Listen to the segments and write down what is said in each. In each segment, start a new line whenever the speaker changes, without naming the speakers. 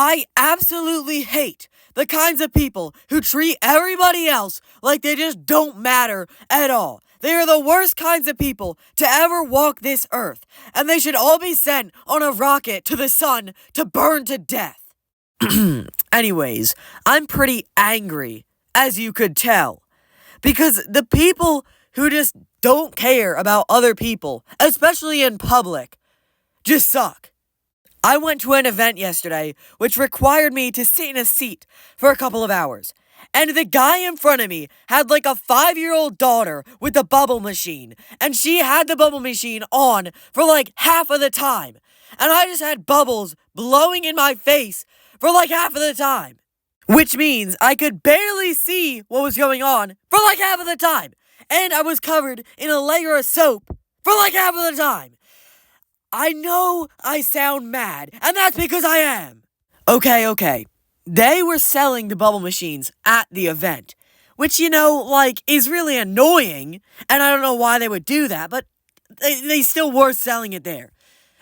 I absolutely hate the kinds of people who treat everybody else like they just don't matter at all. They are the worst kinds of people to ever walk this earth, and they should all be sent on a rocket to the sun to burn to death. Anyways, I'm pretty angry, as you could tell, because the people who just don't care about other people, especially in public, just suck. I went to an event yesterday which required me to sit in a seat for a couple of hours. And the guy in front of me had like a 5-year-old daughter with the bubble machine. And she had the bubble machine on for like half of the time. And I just had bubbles blowing in my face for like half of the time. Which means I could barely see what was going on for like half of the time. And I was covered in a layer of soap for like half of the time. I know I sound mad, and that's because I am. Okay. They were selling the bubble machines at the event, which, is really annoying, and I don't know why they would do that, but they still were selling it there.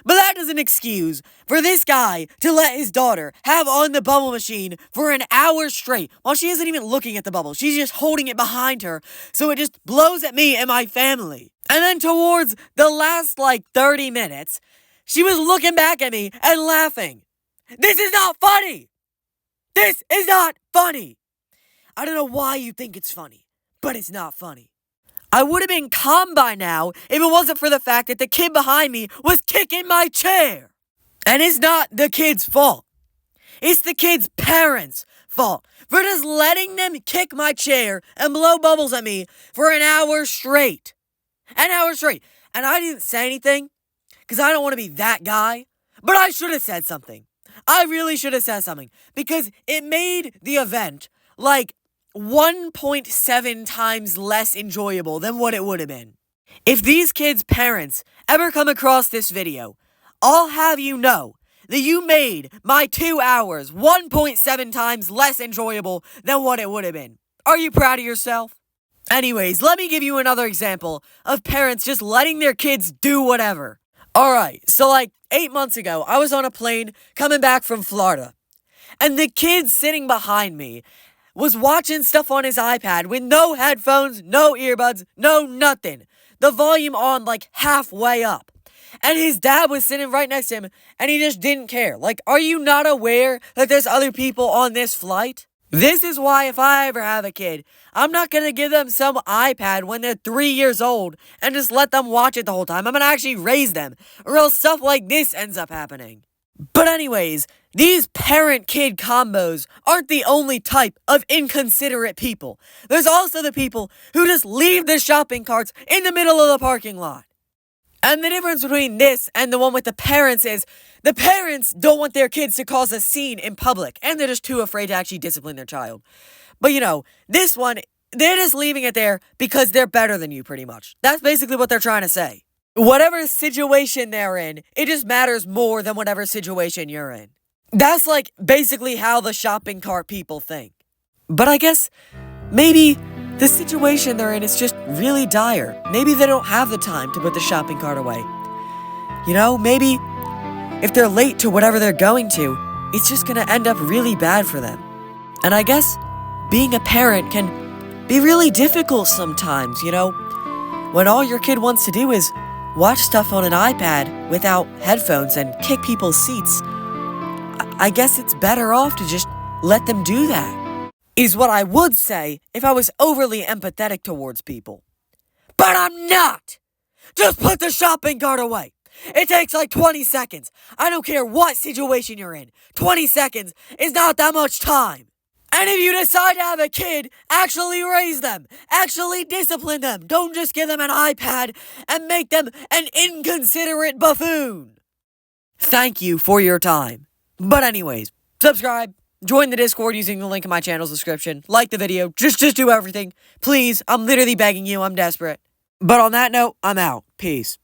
But that doesn't excuse for this guy to let his daughter have on the bubble machine for an hour straight while she isn't even looking at the bubble. She's just holding it behind her, so it just blows at me and my family. And then towards the last 30 minutes, she was looking back at me and laughing. This is not funny! This is not funny! I don't know why you think it's funny, but it's not funny. I would have been calm by now if it wasn't for the fact that the kid behind me was kicking my chair. And it's not the kid's fault. It's the kid's parents' fault for just letting them kick my chair and blow bubbles at me for an hour straight. An hour straight. And I didn't say anything because I don't want to be that guy. But I should have said something. I really should have said something because it made the event 1.7 times less enjoyable than what it would have been. If these kids' parents ever come across this video, I'll have you know that you made my 2 hours 1.7 times less enjoyable than what it would have been. Are you proud of yourself? Anyways, let me give you another example of parents just letting their kids do whatever. Alright, so 8 months ago, I was on a plane coming back from Florida. And the kid sitting behind me was watching stuff on his iPad with no headphones, no earbuds, no nothing. The volume on halfway up. And his dad was sitting right next to him and he just didn't care. Are you not aware that there's other people on this flight? This is why if I ever have a kid, I'm not going to give them some iPad when they're 3 years old and just let them watch it the whole time. I'm going to actually raise them, or else stuff like this ends up happening. But anyways, these parent-kid combos aren't the only type of inconsiderate people. There's also the people who just leave the shopping carts in the middle of the parking lot. And the difference between this and the one with the parents is the parents don't want their kids to cause a scene in public, and they're just too afraid to actually discipline their child. But this one, they're just leaving it there because they're better than you, pretty much. That's basically what they're trying to say. Whatever situation they're in, it just matters more than whatever situation you're in. That's basically how the shopping cart people think. But I guess maybe the situation they're in is just really dire. Maybe they don't have the time to put the shopping cart away. Maybe if they're late to whatever they're going to, it's just gonna end up really bad for them. And I guess being a parent can be really difficult sometimes, when all your kid wants to do is watch stuff on an iPad without headphones and kick people's seats. I guess it's better off to just let them do that, is what I would say if I was overly empathetic towards people. But I'm not! Just put the shopping cart away! It takes 20 seconds. I don't care what situation you're in. 20 seconds is not that much time. And if you decide to have a kid, actually raise them. Actually discipline them. Don't just give them an iPad and make them an inconsiderate buffoon. Thank you for your time. But anyways, subscribe, join the Discord using the link in my channel's description, like the video, just do everything. Please, I'm literally begging you, I'm desperate. But on that note, I'm out. Peace.